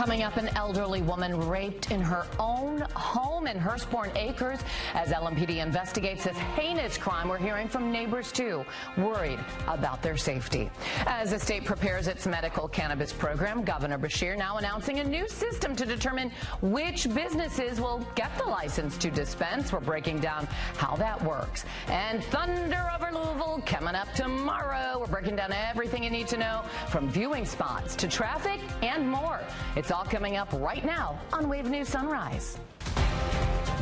Coming up, an elderly woman raped in her own home in Hurstbourne Acres. As LMPD investigates this heinous crime, we're hearing from neighbors too, worried about their safety. As the state prepares its medical cannabis program, Governor Beshear now announcing a new system to determine which businesses will get the license to dispense. We're breaking down how that works. And thunder over Louisville coming up tomorrow. We're breaking down everything you need to know, from viewing spots to traffic and more. It's all coming up right now on Wave News Sunrise.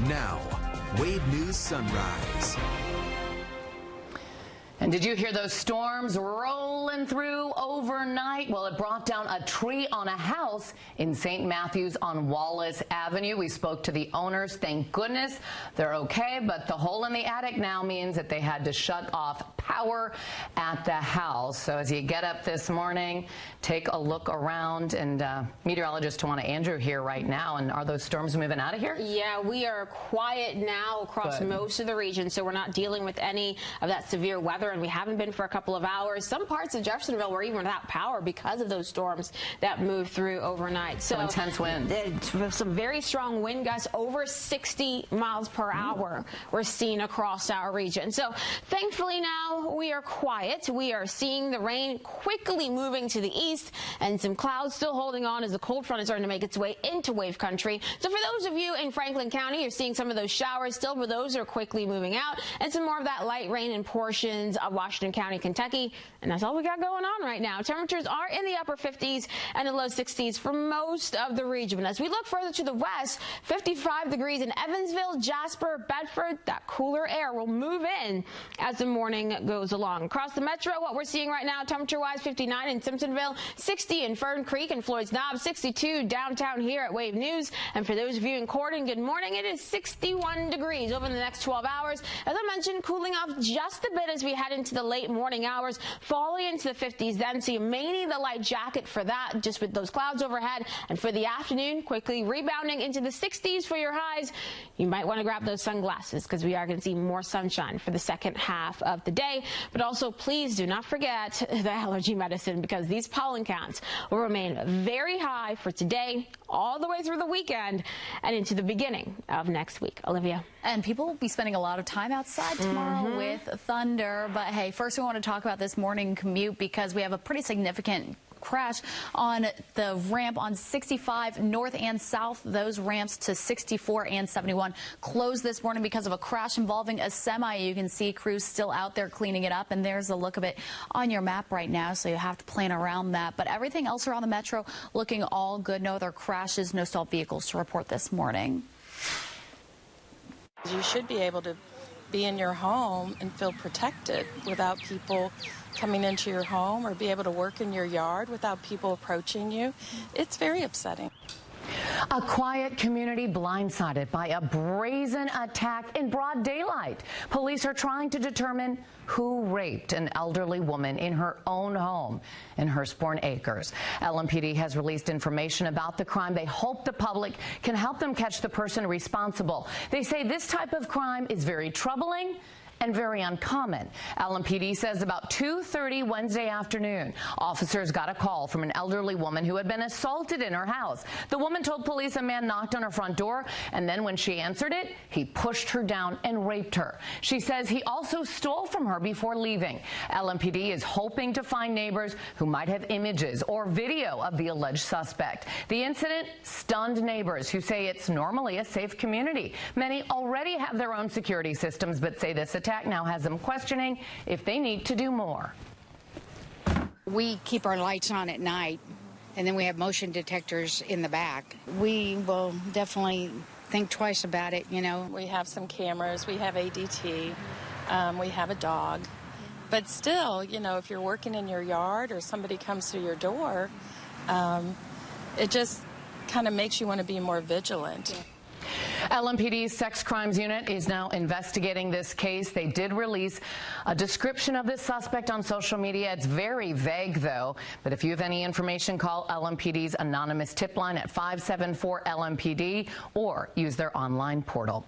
Now, Wave News Sunrise. And did you hear those storms rolling through overnight? Well, it brought down a tree on a house in St. Matthews on Wallace Avenue. We spoke to the owners. Thank goodness they're okay, but the hole in the attic now means that they had to shut off power at the house. So as you get up this morning, take a look around. And meteorologist Tawana Andrew here right now. And are those storms moving out of here? Yeah, we are quiet now across most of the region, so we're not dealing with any of that severe weather, and we haven't been for a couple of hours. Some parts of Jeffersonville were even without power because of those storms that moved through overnight. So intense winds. Some very strong wind gusts, over 60 miles per hour we're seeing across our region. So thankfully now we are quiet. We are seeing the rain quickly moving to the east and some clouds still holding on as the cold front is starting to make its way into wave country. So for those of you in Franklin County, you're seeing some of those showers still, but those are quickly moving out, and some more of that light rain in portions of Washington County, Kentucky. And that's all we got going on right now. Temperatures are in the upper 50s and the low 60s for most of the region. But as we look further to the west, 55 degrees in Evansville, Jasper, Bedford. That cooler air will move in as the morning goes along. Across the metro, what we're seeing right now, temperature-wise, 59 in Simpsonville, 60 in Fern Creek and Floyd's Knob, 62 downtown here at Wave News. And for those of you in Corden, good morning. It is 61 degrees over the next 12 hours. As I mentioned, cooling off just a bit as we head into the late morning hours, falling into the 50s then, so you may need the light jacket for that, just with those clouds overhead. And for the afternoon, quickly rebounding into the 60s for your highs. You might want to grab those sunglasses because we are going to see more sunshine for the second half of the day. But also, please do not forget the allergy medicine, because these pollen counts will remain very high for today, all the way through the weekend and into the beginning of next week. Olivia. And people will be spending a lot of time outside tomorrow with thunder. But hey, first we want to talk about this morning commute, because we have a pretty significant crash on the ramp on 65 north and south. Those ramps to 64 and 71 closed this morning because of a crash involving a semi. You can see crews still out there cleaning it up, and there's a look of it on your map right now, so you have to plan around that. But everything else around the metro looking all good. No other crashes, no stalled vehicles to report this morning. You should be able to be in your home and feel protected without people coming into your home, or be able to work in your yard without people approaching you. It's very upsetting. A quiet community blindsided by a brazen attack in broad daylight. Police are trying to determine who raped an elderly woman in her own home in Hurstbourne Acres. LMPD has released information about the crime. They hope the public can help them catch the person responsible. They say this type of crime is very troubling and very uncommon. LMPD says about 2:30 Wednesday afternoon, officers got a call from an elderly woman who had been assaulted in her house. The woman told police a man knocked on her front door, and then when she answered it, he pushed her down and raped her. She says he also stole from her before leaving. LMPD is hoping to find neighbors who might have images or video of the alleged suspect. The incident stunned neighbors who say it's normally a safe community. Many already have their own security systems, but say this attack now has them questioning if they need to do more. We keep our lights on at night, and then we have motion detectors in the back. We will definitely think twice about it, you know. We have some cameras, we have ADT, we have a dog. But still, you know, if you're working in your yard or somebody comes to your door, it just kind of makes you want to be more vigilant. Yeah. LMPD's Sex Crimes Unit is now investigating this case. They did release a description of this suspect on social media. It's very vague, though. But if you have any information, call LMPD's anonymous tip line at 574-LMPD or use their online portal.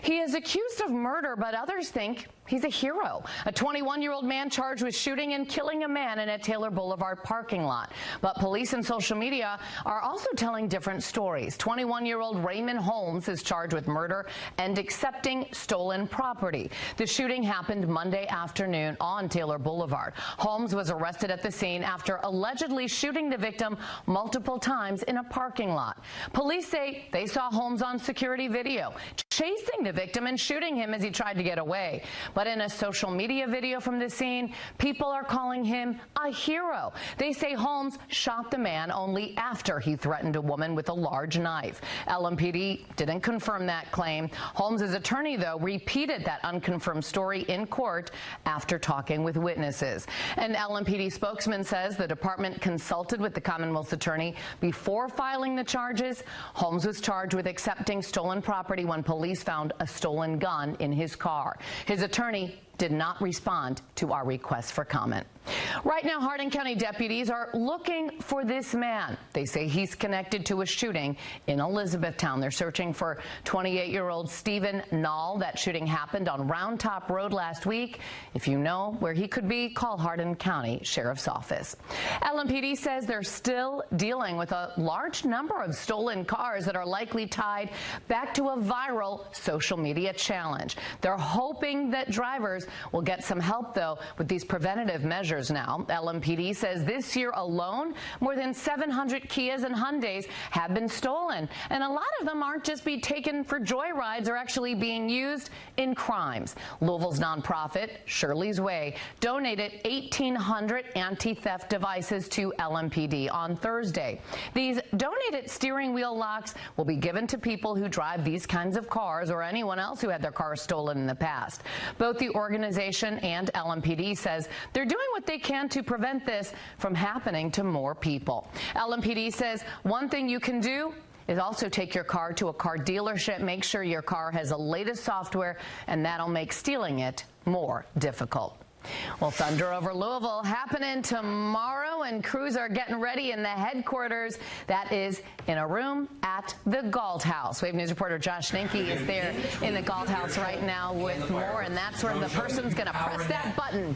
He is accused of murder, but others think he's a hero. A 21-year-old man charged with shooting and killing a man in a Taylor Boulevard parking lot. But police and social media are also telling different stories. 21-year-old Raymond Holmes is charged with murder and accepting stolen property. The shooting happened Monday afternoon on Taylor Boulevard. Holmes was arrested at the scene after allegedly shooting the victim multiple times in a parking lot. Police say they saw Holmes on security video chasing the victim and shooting him as he tried to get away. But in a social media video from the scene, people are calling him a hero. They say Holmes shot the man only after he threatened a woman with a large knife. LMPD didn't confirm that claim. Holmes' attorney, though, repeated that unconfirmed story in court after talking with witnesses. An LMPD spokesman says the department consulted with the Commonwealth's attorney before filing the charges. Holmes was charged with accepting stolen property when police found a stolen gun in his car. His attorney did not respond to our request for comment. Right now, Hardin County deputies are looking for this man. They say he's connected to a shooting in Elizabethtown. They're searching for 28-year-old Stephen Nall. That shooting happened on Round Top Road last week. If you know where he could be, call Hardin County Sheriff's Office. LMPD says they're still dealing with a large number of stolen cars that are likely tied back to a viral social media challenge. They're hoping that drivers will get some help, though, with these preventative measures now. LMPD says this year alone, more than 700 Kias and Hyundais have been stolen. And a lot of them aren't just being taken for joyrides, they're actually being used in crimes. Louisville's nonprofit, Shirley's Way, donated 1,800 anti-theft devices to LMPD on Thursday. These donated steering wheel locks will be given to people who drive these kinds of cars or anyone else who had their cars stolen in the past. Both the organization and LMPD says they're doing what they can to prevent this from happening to more people. LMPD says one thing you can do is also take your car to a car dealership. Make sure your car has the latest software, and that'll make stealing it more difficult. Well, Thunder over Louisville happening tomorrow, and crews are getting ready in the headquarters. That is in a room at the Galt House. Wave News reporter Josh Ninke is there in the Galt House right now with more, and that's where the person's going to press that button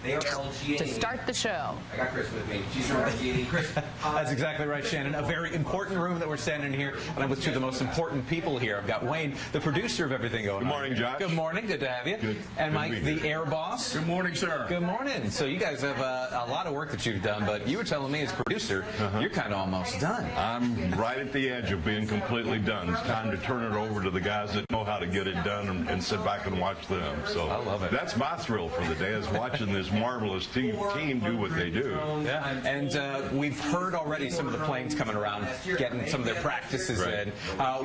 to start the show. I got Chris with me. She's from RGA. Chris. That's exactly right, Shannon. A very important room that we're standing in here, and I'm with two of the most important people here. I've got Wayne, the producer of everything going on. Good morning, Josh. Good morning. Good to have you. Good. And Mike, the air boss. Good morning, sir. Good morning. So you guys have a lot of work that you've done, but you were telling me as producer, you're kind of almost done. I'm right at the edge of being completely done. It's time to turn it over to the guys that know how to get it done and sit back and watch them. So I love it. That's my thrill for the day, is watching this marvelous team do what they do. Yeah, and we've heard already some of the planes coming around, getting some of their practices in.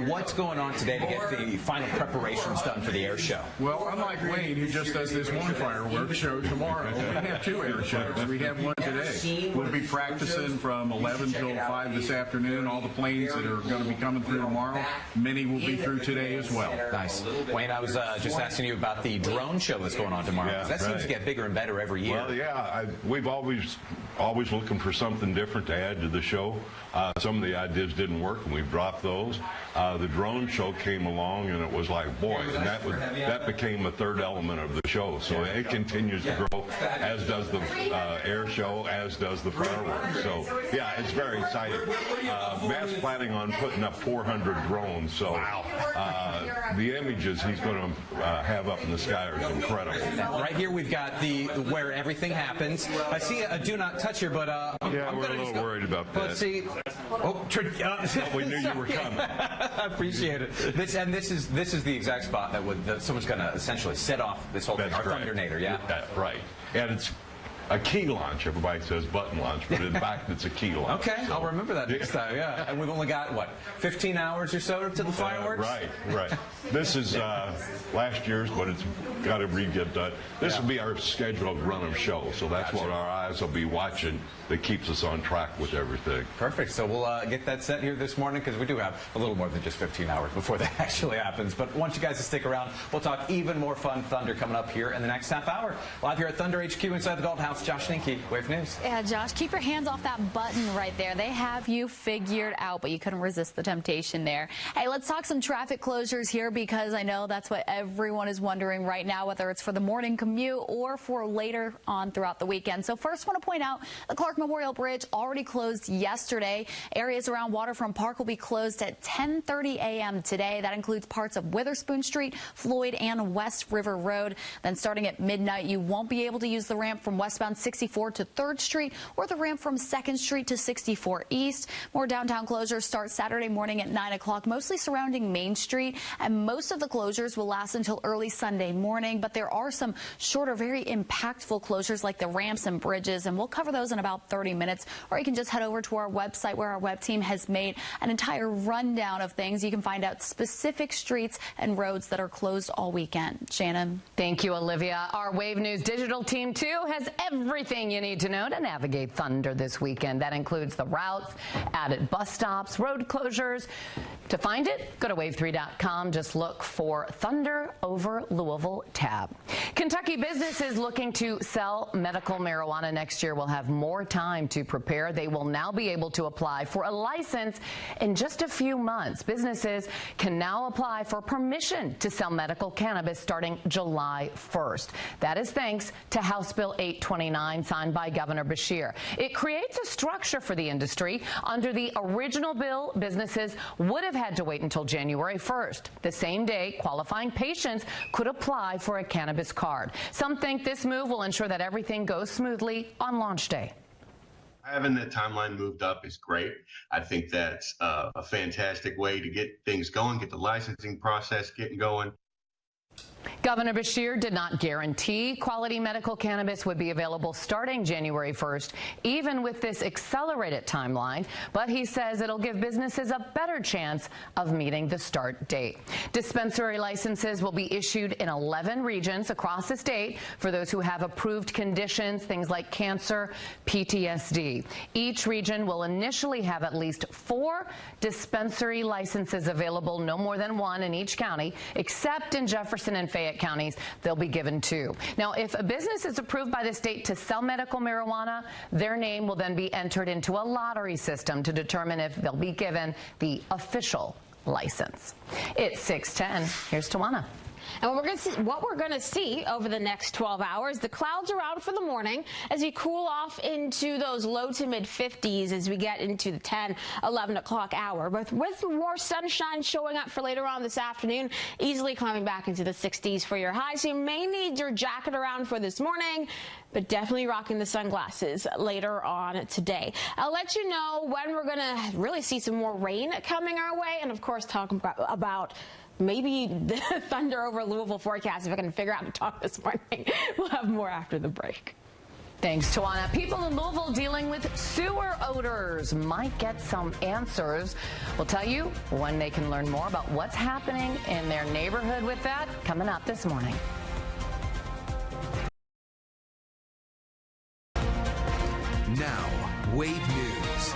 What's going on today to get the final preparations done for the air show? Well, unlike Wayne, who just does this one fireworks show tomorrow, we have two air shows. We have one today. We'll be practicing from 11 till 5 this afternoon. All the planes that are going to be coming through tomorrow, many will be through today as well. Nice. Wayne, I was just asking you about the drone show that's going on tomorrow. Yeah, that seems to get bigger and better every year. Well, yeah, we've always looking for something different to add to the show. Some of the ideas didn't work, and we've dropped those. The drone show came along, and it was like, boy, and that became a third element of the show. So it continues to grow, as does the air show, as does the fireworks. So, yeah, it's very exciting. Matt's planning on putting up 400 drones. So the images he's going to have up in the sky are incredible. Now, right here we've got where everything happens. I see a do not touch here, but yeah, we're a little worried about that. Let's see. Oh, we knew you were coming. I appreciate it. This is the exact spot that someone's going to essentially set off this whole thing. Our Thundernator, yeah. Right. And it's a key launch. Everybody says button launch, but in fact, it's a key launch. Okay, so, I'll remember that next time, yeah. And we've only got, what, 15 hours or so to the fireworks? Right. This is last year's, but it's got to re-get done. This will be our scheduled run of shows, so that's what our eyes will be watching that keeps us on track with everything. Perfect. So we'll get that set here this morning, because we do have a little more than just 15 hours before that actually happens. But want you guys to stick around. We'll talk even more fun Thunder coming up here in the next half hour. Live here at Thunder HQ inside the Galt House. thoughts. Josh Linke, Wave News. Yeah, Josh, keep your hands off that button right there. They have you figured out, but you couldn't resist the temptation there. Hey, let's talk some traffic closures here because I know that's what everyone is wondering right now, whether it's for the morning commute or for later on throughout the weekend. So first, want to point out the Clark Memorial Bridge already closed yesterday. Areas around Waterfront Park will be closed at 10:30 a.m. today. That includes parts of Witherspoon Street, Floyd, and West River Road. Then starting at midnight, you won't be able to use the ramp from westbound 64 to 3rd Street or the ramp from 2nd Street to 64 East. More downtown closures start Saturday morning at 9 o'clock, mostly surrounding Main Street, and most of the closures will last until early Sunday morning, but there are some shorter, very impactful closures like the ramps and bridges, and we'll cover those in about 30 minutes, or you can just head over to our website where our web team has made an entire rundown of things. You can find out specific streets and roads that are closed all weekend. Shannon. Thank you, Olivia. Our Wave News digital team, too, has everything you need to know to navigate Thunder this weekend. That includes the routes, added bus stops, road closures. To find it, go to wave3.com. Just look for Thunder over Louisville tab. Kentucky businesses looking to sell medical marijuana next year will have more time to prepare. They will now be able to apply for a license in just a few months. Businesses can now apply for permission to sell medical cannabis starting July 1st. That is thanks to House Bill 829 signed by Governor Beshear. It creates a structure for the industry. Under the original bill, businesses would have had to wait until January 1st. The same day, qualifying patients could apply for a cannabis card. Some think this move will ensure that everything goes smoothly on launch day. Having the timeline moved up is great. I think that's a fantastic way to get things going, get the licensing process getting going. Governor Beshear did not guarantee quality medical cannabis would be available starting January 1st, even with this accelerated timeline, but he says it'll give businesses a better chance of meeting the start date. Dispensary licenses will be issued in 11 regions across the state for those who have approved conditions, things like cancer, PTSD. Each region will initially have at least 4 dispensary licenses available, no more than 1 in each county, except in Jefferson and Fayette counties, they'll be given 2. Now, if a business is approved by the state to sell medical marijuana, their name will then be entered into a lottery system to determine if they'll be given the official license. It's 6:10. Here's Tawana. And what we're going to see over the next 12 hours, the clouds are out for the morning as we cool off into those low to mid 50s as we get into the 10, 11 o'clock hour. But with more sunshine showing up for later on this afternoon, easily climbing back into the 60s for your highs. So you may need your jacket around for this morning, but definitely rocking the sunglasses later on today. I'll let you know when we're going to really see some more rain coming our way, and of course talk about maybe the Thunder over Louisville forecast, if I can figure out to talk this morning. We'll have more after the break. Thanks, Tawana. People in Louisville dealing with sewer odors might get some answers. We'll tell you when they can learn more about what's happening in their neighborhood with that, coming up this morning. Now, Wave News.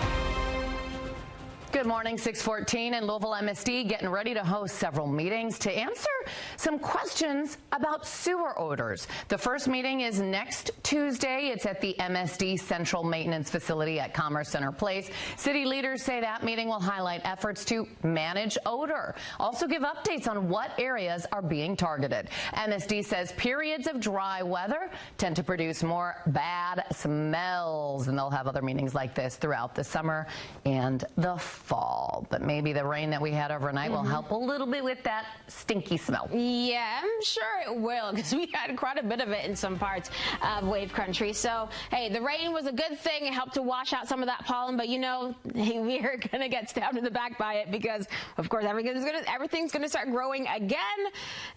Good morning, 6:14, and Louisville MSD getting ready to host several meetings to answer some questions about sewer odors. The first meeting is next Tuesday. It's at the MSD Central Maintenance Facility at Commerce Center Place. City leaders say that meeting will highlight efforts to manage odor. Also give updates on what areas are being targeted. MSD says periods of dry weather tend to produce more bad smells, and they'll have other meetings like this throughout the summer and the fall. But maybe the rain that we had overnight will help a little bit with that stinky smell. Yeah, I'm sure it will, because we had quite a bit of it in some parts of Wave Country. So, hey, the rain was a good thing. It helped to wash out some of that pollen, but you know, we're going to get stabbed in the back by it because, of course, everything's going to start growing again,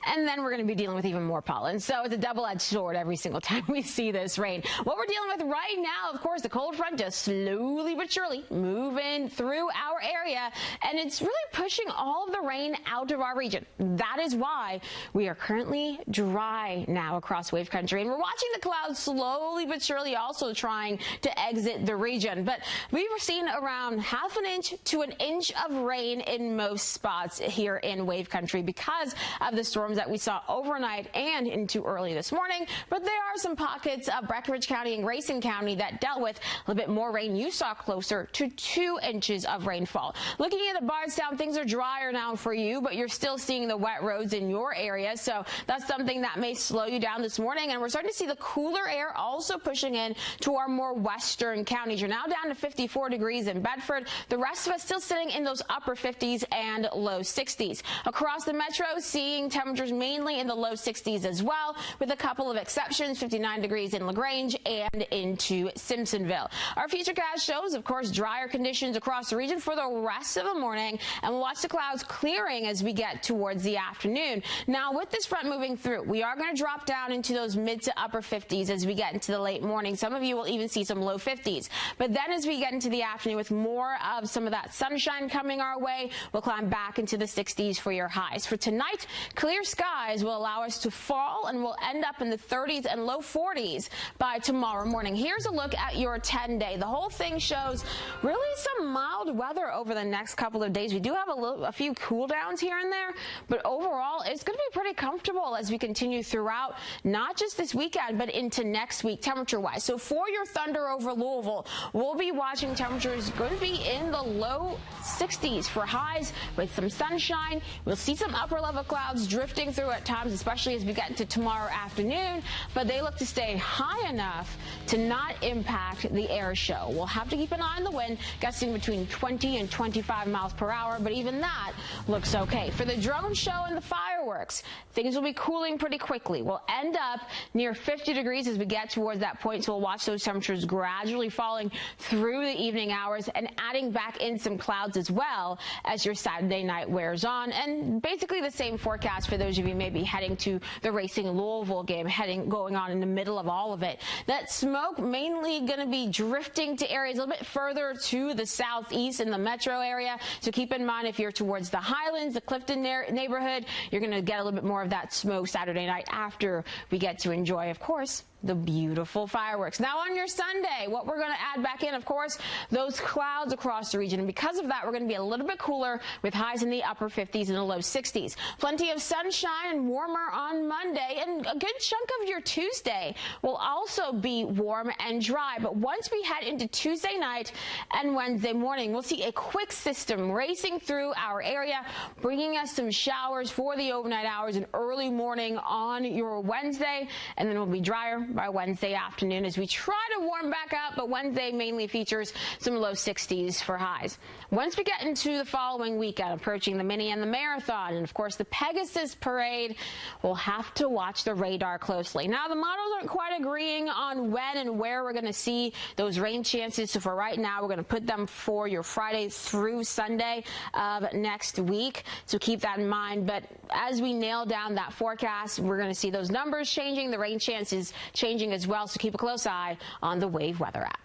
and then we're going to be dealing with even more pollen. So it's a double-edged sword every single time we see this rain. What we're dealing with right now, of course, the cold front just slowly but surely moving through our area, and it's really pushing all of the rain out of our region. That is why why we are currently dry now across wave country. And we're watching the clouds slowly but surely also trying to exit the region. But we've seen around ½ inch to an inch of rain in most spots here in wave country because of the storms that we saw overnight and into early this morning. But there are some pockets of Breckinridge County and Grayson County that dealt with a little bit more rain. You saw closer to 2 inches of rainfall. Looking at Bardstown, things are drier now for you, but you're still seeing the wet roads in your area. So that's something that may slow you down this morning. And we're starting to see the cooler air also pushing in to our more western counties. You're now down to 54 degrees in Bedford. The rest of us still sitting in those upper 50s and low 60s. Across the metro, seeing temperatures mainly in the low 60s as well, with a couple of exceptions, 59 degrees in LaGrange and into Simpsonville. Our futurecast shows, of course, drier conditions across the region for the rest of the morning, and we'll watch the clouds clearing as we get towards the afternoon. Now, with this front moving through, we are going to drop down into those mid to upper 50s as we get into the late morning. Some of you will even see some low 50s. But then as we get into the afternoon with more of some of that sunshine coming our way, we'll climb back into the 60s for your highs. For tonight, clear skies will allow us to fall, and we'll end up in the 30s and low 40s by tomorrow morning. Here's a look at your 10-day. The whole thing shows really some mild weather over the next couple of days. We do have a few cool downs here and there, but overall it's going to be pretty comfortable as we continue throughout, not just this weekend, but into next week temperature-wise. So for your thunder over Louisville, we'll be watching temperatures going to be in the low 60s for highs with some sunshine. We'll see some upper level clouds drifting through at times, especially as we get into tomorrow afternoon, but they look to stay high enough to not impact the air show. We'll have to keep an eye on the wind, gusting between 20 and 25 miles per hour, but even that looks okay. For the drone show and the fireworks, things will be cooling pretty quickly. We'll end up near 50 degrees as we get towards that point, so we'll watch those temperatures gradually falling through the evening hours and adding back in some clouds as well as your Saturday night wears on. And basically the same forecast for those of you maybe heading to the Racing Louisville game, going on in the middle of all of it. That smoke mainly going to be drifting to areas a little bit further to the southeast in the metro area. So keep in mind, if you're towards the Highlands, the Clifton neighborhood, you're going to get a little bit more of that smoke Saturday night after we get to enjoy, of course, the beautiful fireworks. Now on your Sunday, what we're going to add back in, of course, those clouds across the region. And because of that, we're going to be a little bit cooler with highs in the upper 50s and the low 60s. Plenty of sunshine and warmer on Monday, and a good chunk of your Tuesday will also be warm and dry. But once we head into Tuesday night and Wednesday morning, we'll see a quick system racing through our area, bringing us some showers for the overnight hours and early morning on your Wednesday, and then we'll be drier by Wednesday afternoon as we try to warm back up, but Wednesday mainly features some low 60s for highs. Once we get into the following weekend, approaching the mini and the marathon, and of course the Pegasus Parade, we'll have to watch the radar closely. Now the models aren't quite agreeing on when and where we're going to see those rain chances, so for right now we're going to put them for your Friday through Sunday of next week, so keep that in mind. But as we nail down that forecast, we're going to see those numbers changing, the rain chances changing as well, so keep a close eye on the Wave Weather app.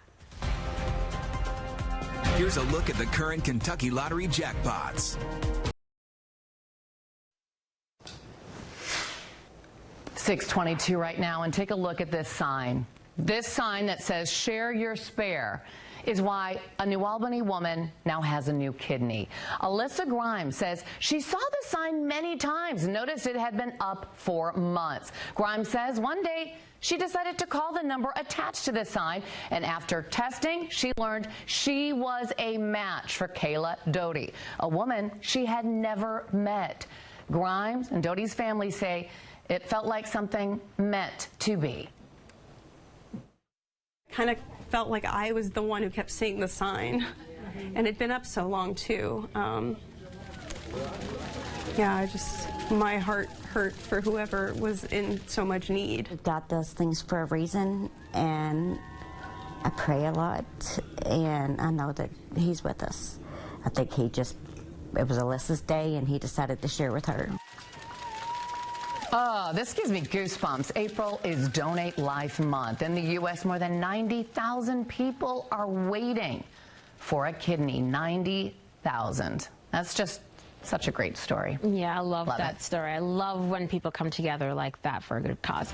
Here's a look at the current Kentucky Lottery jackpots. .622 right now, and take a look at this sign. This sign that says "Share Your Spare" is why a New Albany woman now has a new kidney. Alyssa Grimes says she saw the sign many times and noticed it had been up for months. Grimes says one day she decided to call the number attached to the sign, and after testing, she learned she was a match for Kayla Doty, a woman she had never met. Grimes and Doty's family say it felt like something meant to be. Kind of felt like I was the one who kept seeing the sign, and it'd been up so long too. Yeah, my heart hurt for whoever was in so much need. God does things for a reason, and I pray a lot, and I know that He's with us. I think it was Alyssa's day, and He decided to share with her. Oh, this gives me goosebumps. April is Donate Life Month. In the U.S., more than 90,000 people are waiting for a kidney. 90,000. That's just Such a great story. Yeah, I love that story. I love when people come together like that for a good cause.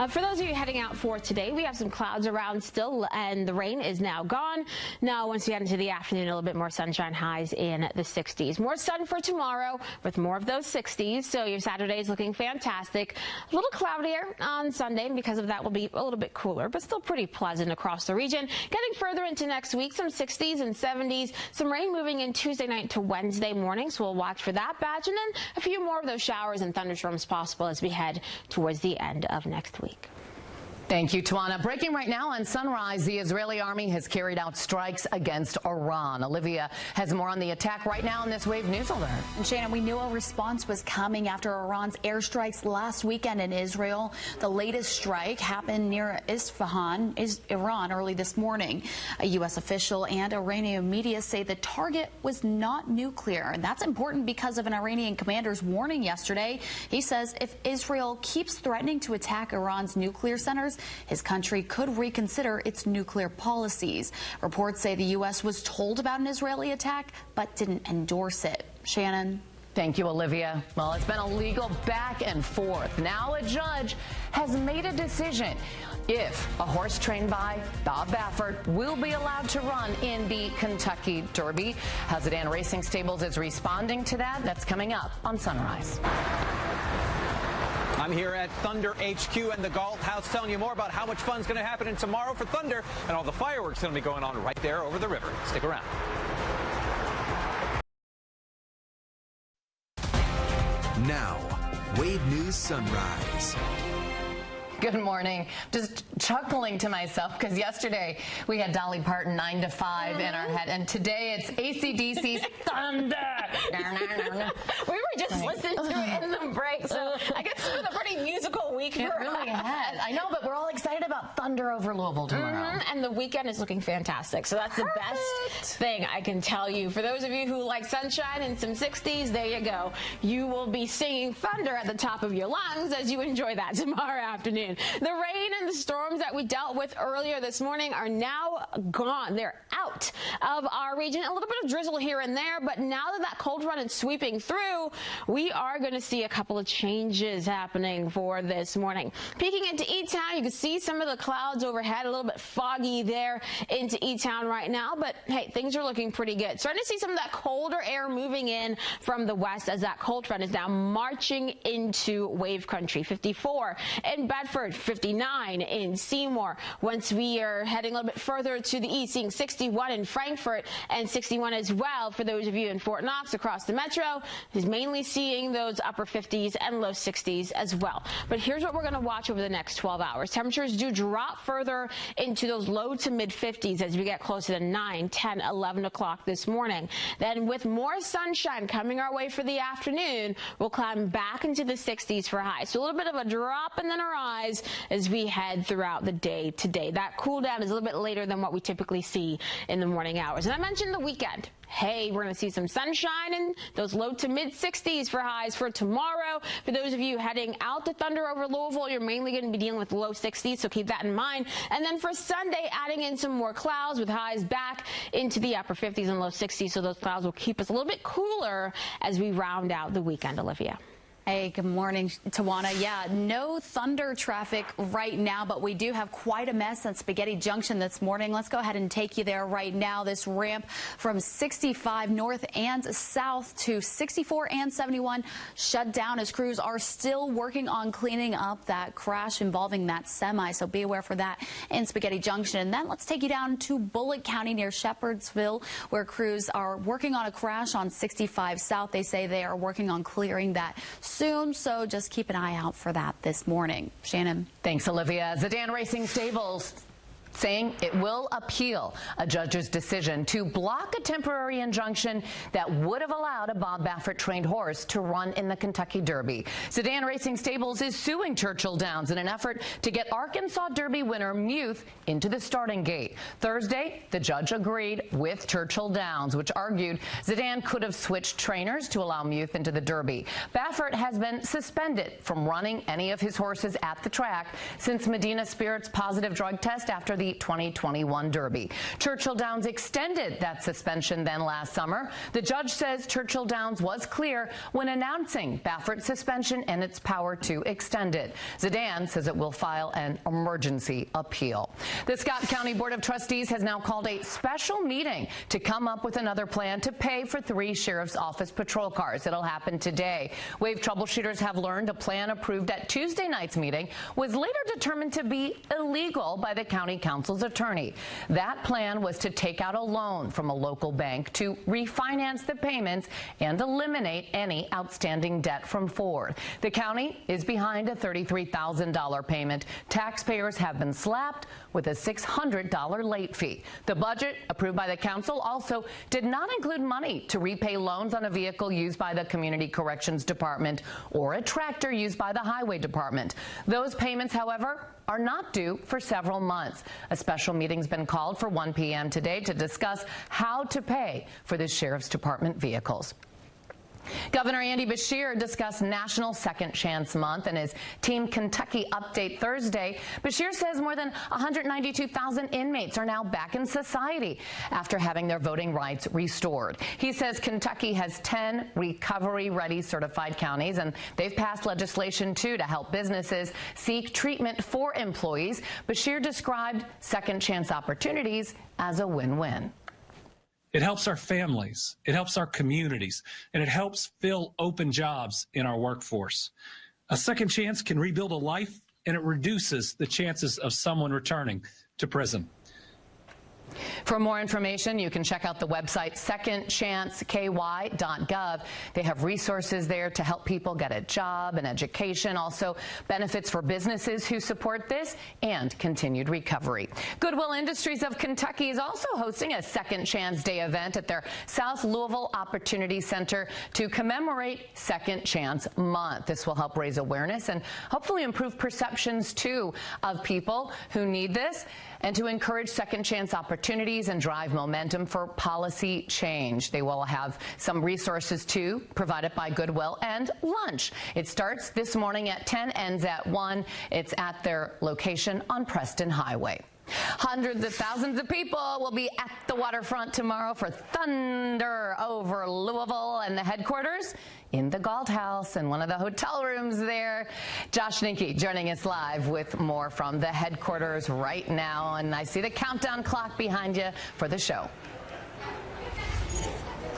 For those of you heading out for today, we have some clouds around still, and the rain is now gone. Now, once we get into the afternoon, a little bit more sunshine, highs in the 60s. More sun for tomorrow with more of those 60s, so your Saturday is looking fantastic. A little cloudier on Sunday, and because of that, will be a little bit cooler, but still pretty pleasant across the region. Getting further into next week, some 60s and 70s. Some rain moving in Tuesday night to Wednesday morning, so we'll watch for that batch, and then a few more of those showers and thunderstorms possible as we head towards the end of next week. Thank you, Tawana. Breaking right now on Sunrise, the Israeli army has carried out strikes against Iran. Olivia has more on the attack right now in this Wave News Alert. And Shannon, we knew a response was coming after Iran's airstrikes last weekend in Israel. The latest strike happened near Isfahan, Iran, early this morning. A U.S. official and Iranian media say the target was not nuclear. And that's important because of an Iranian commander's warning yesterday. He says if Israel keeps threatening to attack Iran's nuclear centers, his country could reconsider its nuclear policies. Reports say the U.S. was told about an Israeli attack, but didn't endorse it. Shannon. Thank you, Olivia. Well, it's been a legal back and forth. Now a judge has made a decision if a horse trained by Bob Baffert will be allowed to run in the Kentucky Derby. How Sedan Racing Stables is responding to that, that's coming up on Sunrise. I'm here at Thunder HQ and the Galt House telling you more about how much fun's going to happen in tomorrow for Thunder and all the fireworks going to be going on right there over the river. Stick around. Now, Wave News Sunrise. Good morning. Just chuckling to myself because yesterday we had Dolly Parton 9 to 5 in our head, and today it's AC/DC's Thunder. We were just listening to it in the break, so I guess it's been a pretty musical week for us. It really has. I know, but we're all excited about Thunder over Louisville tomorrow. And the weekend is looking fantastic, so that's the best thing I can tell you. For those of you who like sunshine and some 60s, there you go. You will be singing Thunder at the top of your lungs as you enjoy that tomorrow afternoon. The rain and the storms that we dealt with earlier this morning are now gone. They're out of our region. A little bit of drizzle here and there, but now that cold front is sweeping through, we are going to see a couple of changes happening for this morning. Peeking into E-Town, you can see some of the clouds overhead, a little bit foggy there into E-Town right now, but hey, things are looking pretty good. Starting to see some of that colder air moving in from the west as that cold front is now marching into wave country. 54 in Bedford, 59 in Seymour. Once we are heading a little bit further to the east, seeing 61 in Frankfort and 61 as well for those of you in Fort Knox across the metro, is mainly seeing those upper 50s and low 60s as well. But here's what we're going to watch over the next 12 hours. Temperatures do drop further into those low to mid 50s as we get closer to 9, 10, 11 o'clock this morning. Then with more sunshine coming our way for the afternoon, we'll climb back into the 60s for highs. So a little bit of a drop and then a rise as we head throughout the day today. That cool down is a little bit later than what we typically see in the morning hours. And I mentioned the weekend. Hey, we're going to see some sunshine in those low to mid 60s for highs for tomorrow. For those of you heading out to Thunder over Louisville, you're mainly going to be dealing with low 60s, so keep that in mind. And then for Sunday, adding in some more clouds with highs back into the upper 50s and low 60s, so those clouds will keep us a little bit cooler as we round out the weekend, Olivia. Hey, good morning, Tawana. Yeah, no Thunder traffic right now, but we do have quite a mess at Spaghetti Junction this morning. Let's go ahead and take you there right now. This ramp from 65 north and south to 64 and 71 shut down as crews are still working on cleaning up that crash involving that semi. So be aware for that in Spaghetti Junction. And then let's take you down to Bullitt County near Shepherdsville, where crews are working on a crash on 65 south. They say they are working on clearing that soon, so just keep an eye out for that this morning. Shannon. Thanks, Olivia. Sedan Racing Stables saying it will appeal a judge's decision to block a temporary injunction that would have allowed a Bob Baffert trained horse to run in the Kentucky Derby. Sedan Racing Stables is suing Churchill Downs in an effort to get Arkansas Derby winner Muth into the starting gate. Thursday, the judge agreed with Churchill Downs, which argued Sedan could have switched trainers to allow Muth into the Derby. Baffert has been suspended from running any of his horses at the track since Medina Spirit's positive drug test after the the 2021 Derby. Churchill Downs extended that suspension then last summer. The judge says Churchill Downs was clear when announcing Baffert's suspension and its power to extend it. Zidane says it will file an emergency appeal. The Scott County Board of Trustees has now called a special meeting to come up with another plan to pay for 3 sheriff's office patrol cars. It'll happen today. Wave troubleshooters have learned a plan approved at Tuesday night's meeting was later determined to be illegal by the county council's attorney. That plan was to take out a loan from a local bank to refinance the payments and eliminate any outstanding debt from Ford. The county is behind a $33,000 payment. Taxpayers have been slapped with a $600 late fee. The budget approved by the council also did not include money to repay loans on a vehicle used by the Community Corrections Department or a tractor used by the Highway Department. Those payments, however, are not due for several months. A special meeting's been called for 1 p.m. today to discuss how to pay for the Sheriff's Department vehicles. Governor Andy Beshear discussed National Second Chance Month in his Team Kentucky update Thursday. Beshear says more than 192,000 inmates are now back in society after having their voting rights restored. He says Kentucky has 10 recovery-ready certified counties, and they've passed legislation, too, to help businesses seek treatment for employees. Beshear described Second Chance opportunities as a win-win. It helps our families, it helps our communities, and it helps fill open jobs in our workforce. A second chance can rebuild a life, and it reduces the chances of someone returning to prison. For more information, you can check out the website secondchanceky.gov. They have resources there to help people get a job and education, also benefits for businesses who support this, and continued recovery. Goodwill Industries of Kentucky is also hosting a Second Chance Day event at their South Louisville Opportunity Center to commemorate Second Chance Month. This will help raise awareness and hopefully improve perceptions, too, of people who need this, and to encourage second chance opportunities and drive momentum for policy change. They will have some resources, too, provided by Goodwill, and lunch. It starts this morning at 10, ends at 1. It's at their location on Preston Highway. Hundreds of thousands of people will be at the waterfront tomorrow for Thunder over Louisville, and the headquarters in the Galt House in one of the hotel rooms there. Josh Ninke joining us live with more from the headquarters right now, and I see the countdown clock behind you for the show.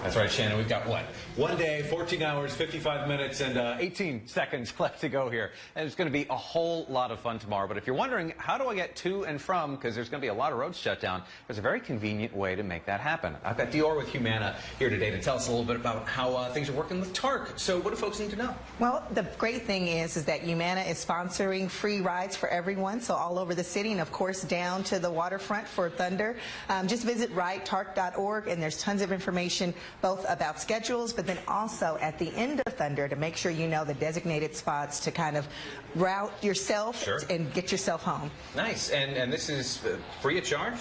That's right, Shannon. We've got what? 1 day, 14 hours, 55 minutes, and 18 seconds left to go here. And it's going to be a whole lot of fun tomorrow. But if you're wondering, how do I get to and from, because there's going to be a lot of roads shut down, there's a very convenient way to make that happen. I've got Dior with Humana here today to tell us a little bit about how things are working with TARC. So what do folks need to know? Well, the great thing is that Humana is sponsoring free rides for everyone, so all over the city, and of course down to the waterfront for Thunder. Just visit ridetarc.org, and there's tons of information both about schedules, but then also at the end of Thunder to make sure you know the designated spots to kind of route yourself and get yourself home. Nice. And this is free of charge?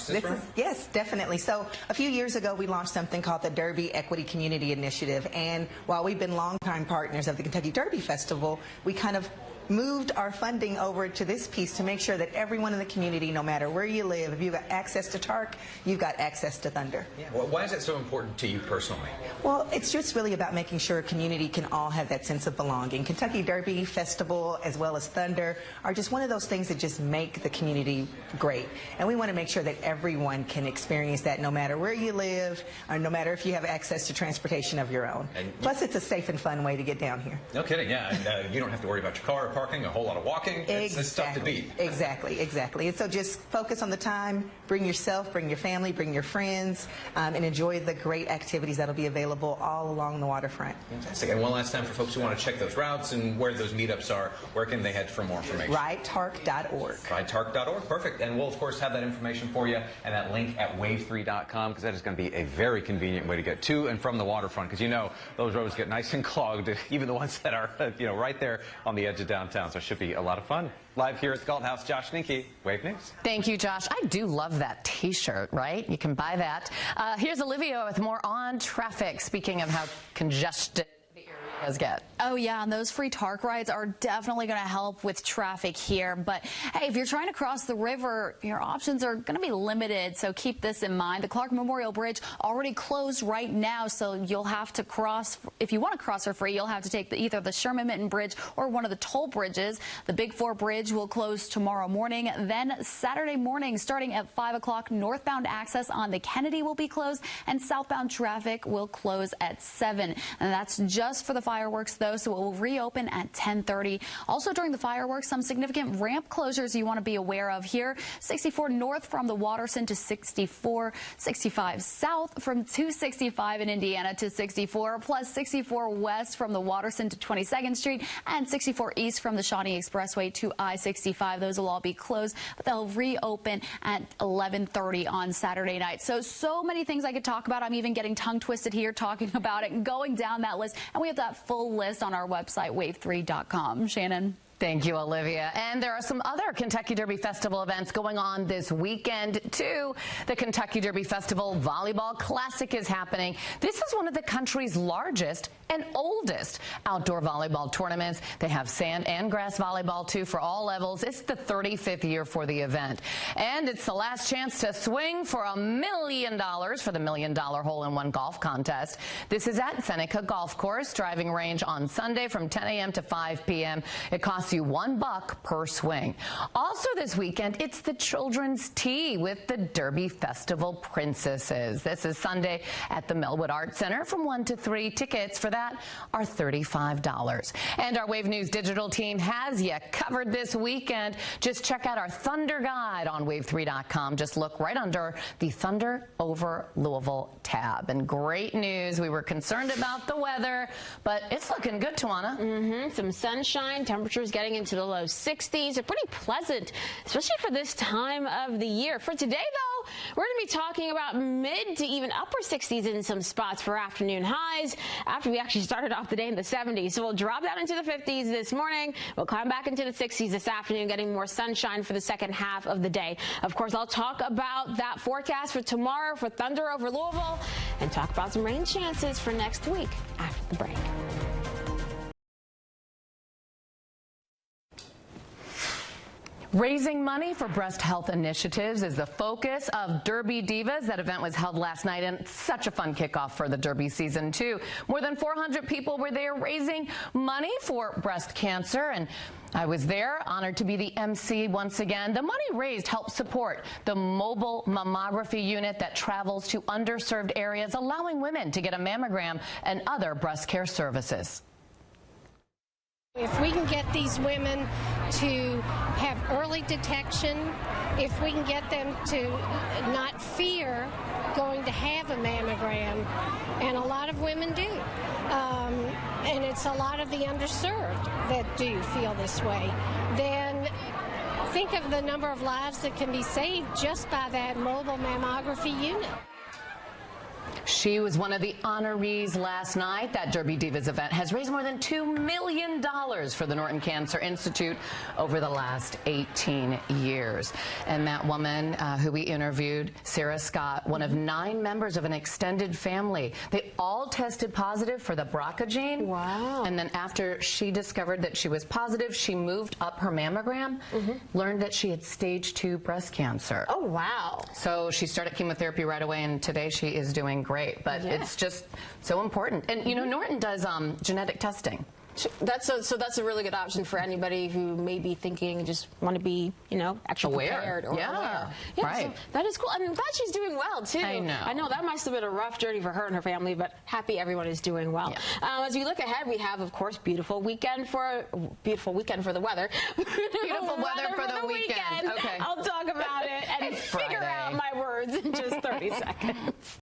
Yes, definitely. So a few years ago, we launched something called the Derby Equity Community Initiative. And while we've been longtime partners of the Kentucky Derby Festival, we kind of moved our funding over to this piece to make sure that everyone in the community, no matter where you live, if you've got access to TARC, you've got access to Thunder. Yeah. Well, why is that so important to you personally? Well, it's just really about making sure a community can all have that sense of belonging. Kentucky Derby Festival as well as Thunder are just one of those things that just make the community great. And we want to make sure that everyone can experience that no matter where you live or no matter if you have access to transportation of your own. Plus, it's a safe and fun way to get down here. No kidding, yeah. And, you don't have to worry about your car or parking, a whole lot of walking. It's tough to beat. Exactly. And so just focus on the time, bring yourself, bring your family, bring your friends, and enjoy the great activities that'll be available all along the waterfront. Fantastic. And one last time for folks who want to check those routes and where those meetups are, where can they head for more information? ridetarc.org. ridetarc.org. Perfect. And we'll, of course, have that information for you and that link at wave3.com, because that is going to be a very convenient way to get to and from the waterfront, because you know those roads get nice and clogged, even the ones that are right there on the edge of downtown. So it should be a lot of fun. Live here at the Galt House, Josh Ninke, Wave News. Thank you, Josh. I do love that T-shirt, right? You can buy that. Here's Olivia with more on traffic. Speaking of how congested the area does get. Oh, yeah, and those free TARC rides are definitely going to help with traffic here. But, hey, if you're trying to cross the river, your options are going to be limited, so keep this in mind. The Clark Memorial Bridge already closed right now, so you'll have to cross. If you want to cross for free, you'll have to take either the Sherman-Minton Bridge or one of the toll bridges. The Big Four Bridge will close tomorrow morning. Then Saturday morning, starting at 5 o'clock, northbound access on the Kennedy will be closed, and southbound traffic will close at 7. And that's just for the fireworks, though, so it will reopen at 10:30. Also during the fireworks, some significant ramp closures you want to be aware of here. 64 north from the Watterson to 64, 65 south from 265 in Indiana to 64, plus 64 west from the Watterson to 22nd Street, and 64 east from the Shawnee Expressway to I-65. Those will all be closed, but they'll reopen at 11:30 on Saturday night. So many things I could talk about. I'm even getting tongue twisted here talking about it and going down that list. And we have that full list on our website, wave3.com. Shannon. Thank you, Olivia. And there are some other Kentucky Derby Festival events going on this weekend, too. The Kentucky Derby Festival Volleyball Classic is happening. This is one of the country's largest and oldest outdoor volleyball tournaments. They have sand and grass volleyball, too, for all levels. It's the 35th year for the event. And it's the last chance to swing for $1 million for the $1 Million Hole-in-One Golf Contest. This is at Seneca Golf Course, driving range on Sunday from 10 a.m. to 5 p.m. It costs you $1 per swing. Also this weekend, it's the Children's Tea with the Derby Festival Princesses. This is Sunday at the Melwood Arts Center from 1 to 3. Tickets for that are $35. And our Wave News digital team has you covered this weekend. Just check out our Thunder Guide on wave3.com. Just look right under the Thunder over Louisville tab. And great news, we were concerned about the weather, but it's looking good, Tawana. Some sunshine, temperatures getting into the low 60s. They're pretty pleasant, especially for this time of the year. For today, though, we're going to be talking about mid to even upper 60s in some spots for afternoon highs after we actually started off the day in the 70s. So we'll drop down into the 50s this morning. We'll climb back into the 60s this afternoon, getting more sunshine for the second half of the day. Of course, I'll talk about that forecast for tomorrow for Thunder over Louisville and talk about some rain chances for next week after the break. Raising money for breast health initiatives is the focus of Derby Divas. That event was held last night, and such a fun kickoff for the Derby season, too. More than 400 people were there raising money for breast cancer, and I was there, honored to be the MC once again. The money raised helps support the mobile mammography unit that travels to underserved areas, allowing women to get a mammogram and other breast care services. If we can get these women to have early detection, if we can get them to not fear going to have a mammogram, and a lot of women do, and it's a lot of the underserved that do feel this way, then think of the number of lives that can be saved just by that mobile mammography unit. She was one of the honorees last night. That Derby Divas event has raised more than $2 million for the Norton Cancer Institute over the last 18 years. And that woman who we interviewed, Sarah Scott, one of 9 members of an extended family. They all tested positive for the BRCA gene. Wow. And then after she discovered that she was positive, she moved up her mammogram, learned that she had stage 2 breast cancer. Oh, wow. So she started chemotherapy right away, and today she is doing great. But it's just so important. And, you know, Norton does genetic testing. That's a really good option for anybody who may be thinking, just want to be, you know, actually prepared or aware. Yeah, right. So that is cool. I'm glad she's doing well, too. I know that must have been a rough journey for her and her family, but happy everyone is doing well. Yeah. As we look ahead, we have, of course, beautiful weekend for the weather. Beautiful weather for the weekend. Okay. I'll talk about it and figure out my words in just 30 seconds.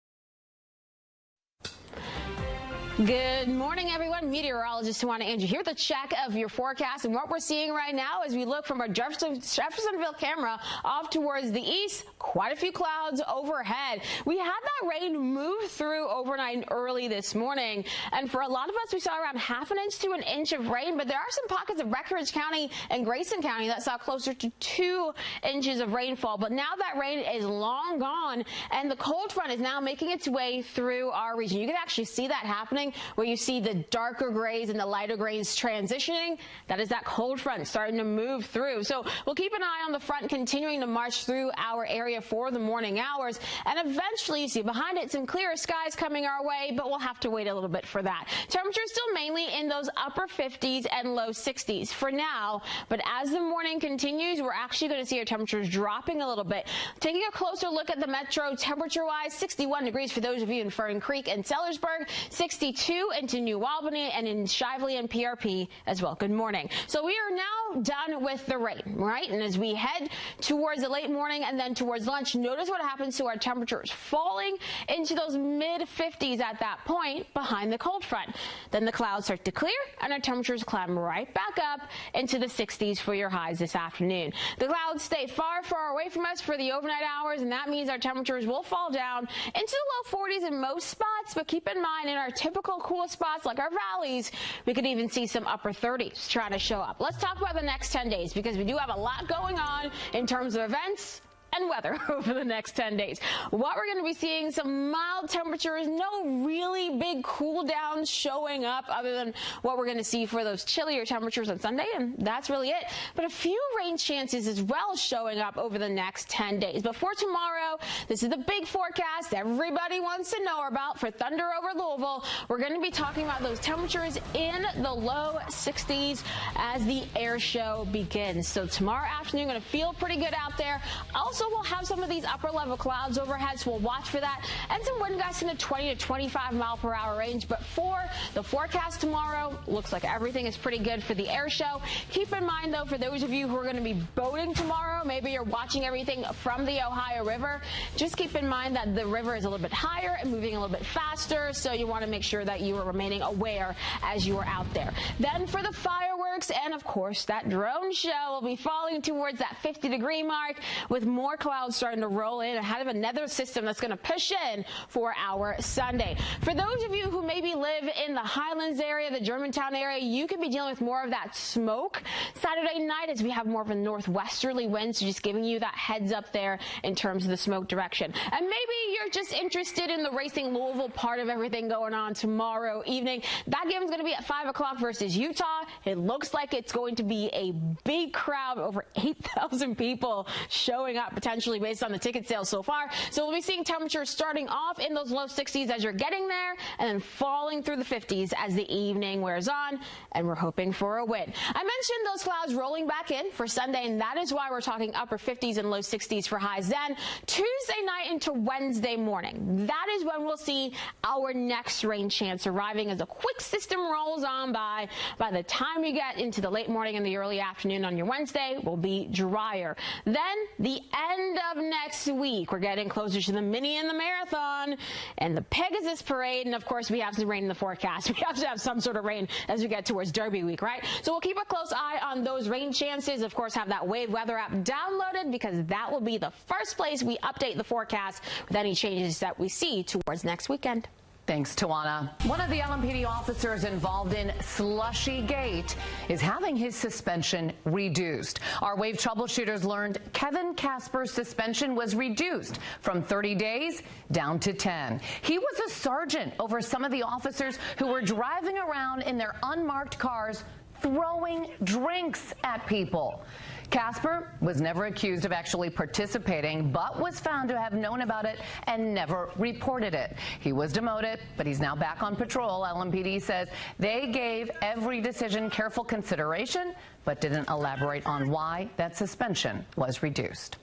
Good morning, everyone. Meteorologist Tawana Andrew here with a check of your forecast. And what we're seeing right now as we look from our Jeffersonville camera off towards the east, quite a few clouds overhead. We had that rain move through overnight early this morning. And for a lot of us, we saw around ½ inch to an inch of rain. But there are some pockets of Breckinridge County and Grayson County that saw closer to 2 inches of rainfall. But now that rain is long gone, and the cold front is now making its way through our region. You can actually see that happening morning, where you see the darker grays and the lighter grays transitioning. That is that cold front starting to move through. So we'll keep an eye on the front continuing to march through our area for the morning hours. And eventually, you see behind it some clearer skies coming our way, but we'll have to wait a little bit for that. Temperatures still mainly in those upper 50s and low 60s for now. But as the morning continues, we're actually going to see our temperatures dropping a little bit. Taking a closer look at the metro temperature-wise, 61 degrees for those of you in Fern Creek and Sellersburg, 62 into New Albany and in Shively and PRP as well. Good morning. So we are now done with the rain, right? And as we head towards the late morning and then towards lunch, notice what happens to our temperatures falling into those mid-50s at that point behind the cold front. Then the clouds start to clear and our temperatures climb right back up into the 60s for your highs this afternoon. The clouds stay far, far away from us for the overnight hours, and that means our temperatures will fall down into the low 40s in most spots, but keep in mind in our typical cool spots like our valleys, we could even see some upper 30s trying to show up. Let's talk about the next 10 days because we do have a lot going on in terms of events and weather over the next 10 days. What we're going to be seeing, some mild temperatures, no really big cool downs showing up other than what we're going to see for those chillier temperatures on Sunday, and that's really it. But a few rain chances as well showing up over the next 10 days. But for tomorrow, this is the big forecast everybody wants to know about for Thunder over Louisville. We're going to be talking about those temperatures in the low 60s as the air show begins. So tomorrow afternoon, going to feel pretty good out there. Also, we'll have some of these upper level clouds overhead, so we'll watch for that, and some wind gusts in the 20 to 25 mile per hour range. But for the forecast tomorrow, looks like everything is pretty good for the air show. Keep in mind, though, for those of you who are going to be boating tomorrow, maybe you're watching everything from the Ohio River, just keep in mind that the river is a little bit higher and moving a little bit faster, so you want to make sure that you are remaining aware as you are out there. Then for the fireworks and, of course, that drone show will be falling towards that 50-degree mark with more clouds starting to roll in ahead of another system that's going to push in for our Sunday. For those of you who maybe live in the Highlands area, the Germantown area, you could be dealing with more of that smoke Saturday night as we have more of a northwesterly wind, so just giving you that heads up there in terms of the smoke direction. And maybe you're just interested in the Racing Louisville part of everything going on tomorrow evening. That game is going to be at 5 o'clock versus Utah. It looks like it's going to be a big crowd, over 8,000 people showing up potentially based on the ticket sales so far. So we'll be seeing temperatures starting off in those low 60s as you're getting there and then falling through the 50s as the evening wears on, and we're hoping for a win. I mentioned those clouds rolling back in for Sunday, and that is why we're talking upper 50s and low 60s for highs. Then Tuesday night into Wednesday morning, that is when we'll see our next rain chance arriving as a quick system rolls on by. By the time we get into the late morning and the early afternoon on your Wednesday, will be drier. Then the end of next week, we're getting closer to the mini and the marathon and the Pegasus parade, and of course we have some rain in the forecast. We have to have some sort of rain as we get towards Derby week, right? So we'll keep a close eye on those rain chances. Of course, have that Wave Weather app downloaded because that will be the first place we update the forecast with any changes that we see towards next weekend. Thanks, Tawana. One of the LMPD officers involved in Slushy Gate is having his suspension reduced. Our Wave troubleshooters learned Kevin Casper's suspension was reduced from 30 days down to 10. He was a sergeant over some of the officers who were driving around in their unmarked cars throwing drinks at people. Casper was never accused of actually participating, but was found to have known about it and never reported it. He was demoted, but he's now back on patrol. LMPD says they gave every decision careful consideration, but didn't elaborate on why that suspension was reduced.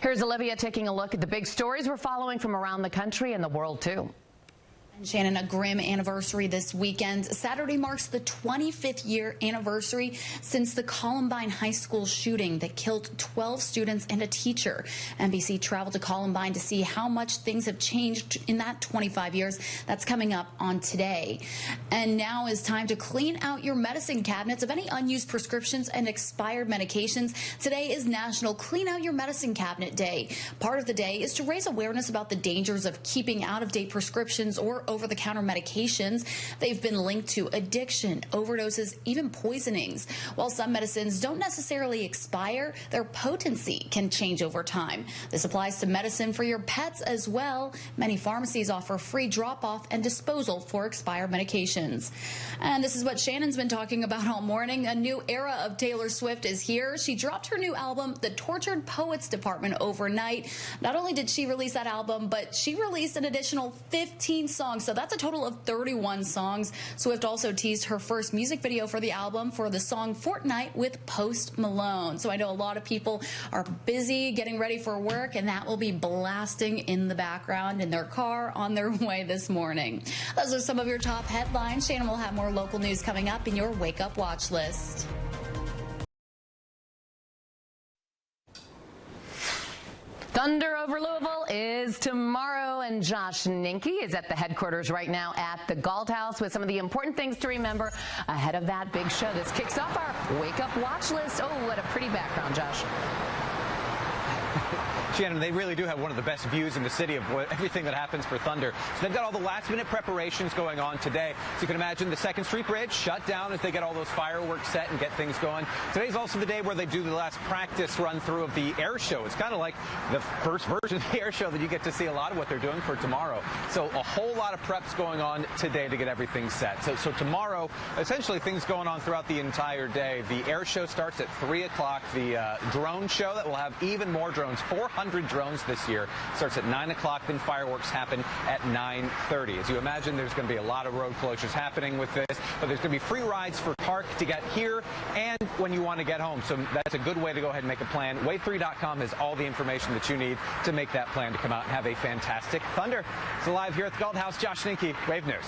Here's Olivia taking a look at the big stories we're following from around the country and the world, too. Shannon, a grim anniversary this weekend. Saturday marks the 25th year anniversary since the Columbine High School shooting that killed 12 students and a teacher. NBC traveled to Columbine to see how much things have changed in that 25 years. That's coming up on Today. And now is time to clean out your medicine cabinets of any unused prescriptions and expired medications. Today is National Clean Out Your Medicine Cabinet Day. Part of the day is to raise awareness about the dangers of keeping out-of-date prescriptions or over-the-counter medications. They've been linked to addiction, overdoses, even poisonings. While some medicines don't necessarily expire, their potency can change over time. This applies to medicine for your pets as well. Many pharmacies offer free drop-off and disposal for expired medications. And this is what Shannon's been talking about all morning. A new era of Taylor Swift is here. She dropped her new album, The Tortured Poets Department, overnight. Not only did she release that album, but she released an additional 15 songs, so that's a total of 31 songs. Swift also teased her first music video for the album for the song Fortnite with Post Malone. So I know a lot of people are busy getting ready for work, and that will be blasting in the background in their car on their way this morning. Those are some of your top headlines. Shannon will have more local news coming up in your Wake Up Watch list. Thunder over Louisville is tomorrow, and Josh Ninke is at the headquarters right now at the Galt House with some of the important things to remember ahead of that big show. This kicks off our Wake Up Watch list. Oh, what a pretty background, Josh. Shannon, they really do have one of the best views in the city of everything that happens for Thunder. So they've got all the last-minute preparations going on today. So you can imagine the 2nd Street Bridge shut down as they get all those fireworks set and get things going. Today's also the day where they do the last practice run-through of the air show. It's kind of like the first version of the air show that you get to see a lot of what they're doing for tomorrow. So a whole lot of preps going on today to get everything set. So tomorrow, essentially things going on throughout the entire day. The air show starts at 3 o'clock. The drone show that will have even more drones, 400 drones this year, starts at 9 o'clock. Then fireworks happen at 9:30. As you imagine, there's going to be a lot of road closures happening with this, but there's going to be free rides for park to get here and when you want to get home. So that's a good way to go ahead and make a plan. Wave3.com has all the information that you need to make that plan to come out and have a fantastic Thunder. So live here at the Galt House, Josh Ninke, Wave News.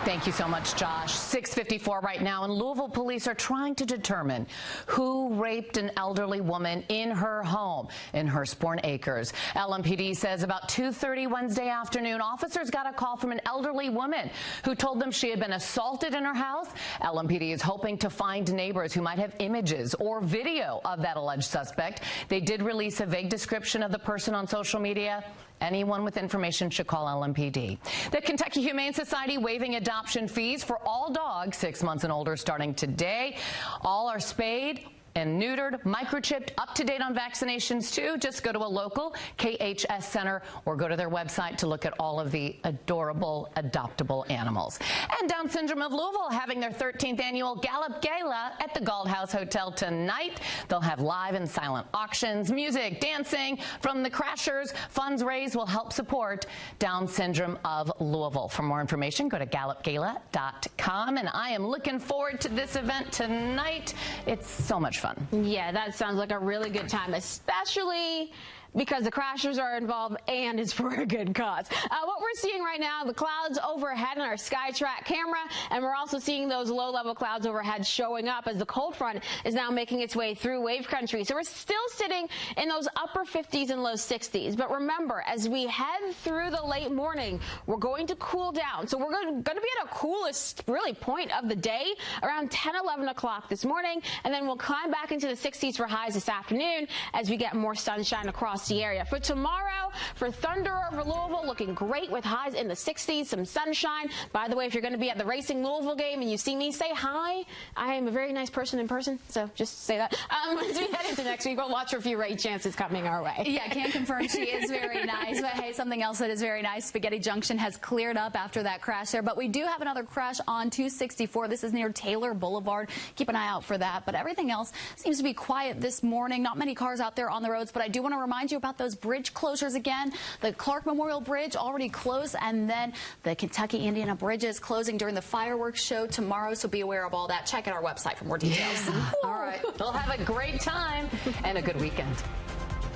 Thank you so much, Josh. 6:54 right now, and Louisville police are trying to determine who raped an elderly woman in her home in Hurstbourne Acres. LMPD says about 2:30 Wednesday afternoon, officers got a call from an elderly woman who told them she had been assaulted in her house. LMPD is hoping to find neighbors who might have images or video of that alleged suspect. They did release a vague description of the person on social media. Anyone with information should call LMPD. The Kentucky Humane Society waiving adoption fees for all dogs 6 months and older starting today. All are spayed and neutered, microchipped, up to date on vaccinations too. Just go to a local KHS center or go to their website to look at all of the adorable adoptable animals. And Down Syndrome of Louisville having their 13th annual Gallup Gala at the Galt House Hotel tonight. They'll have live and silent auctions, music, dancing from the Crashers. Funds raised will help support Down Syndrome of Louisville. For more information, go to gallupgala.com. And I am looking forward to this event tonight. It's so much fun. Yeah, that sounds like a really good time, especially because the Crashers are involved and it's for a good cause. What we're seeing right now, the clouds overhead in our SkyTrack camera, and we're also seeing those low-level clouds overhead showing up as the cold front is now making its way through wave country. So we're still sitting in those upper 50s and low 60s. But remember, as we head through the late morning, we're going to cool down. So we're going to be at our coolest, really, point of the day around 10, 11 o'clock this morning, and then we'll climb back into the 60s for highs this afternoon as we get more sunshine across the area. For tomorrow, for Thunder over Louisville, looking great with highs in the 60s, some sunshine. By the way, if you're going to be at the Racing Louisville game and you see me, say hi. I am a very nice person in person, so just say that. As we head into next week, we'll watch for a few rain chances coming our way. Yeah, can't confirm she is very nice. But hey, something else that is very nice, Spaghetti Junction has cleared up after that crash there. But we do have another crash on 264. This is near Taylor Boulevard. Keep an eye out for that. But everything else seems to be quiet this morning. Not many cars out there on the roads, but I do want to remind you about those bridge closures again. The Clark Memorial Bridge already closed, and then the Kentucky-Indiana Bridge is closing during the fireworks show tomorrow, so be aware of all that. Check out our website for more details. All right. We'll have a great time and a good weekend.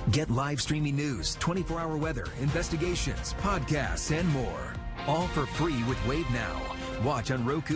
Get live streaming news, 24-hour weather, investigations, podcasts, and more. All for free with Wave Now. Watch on Roku.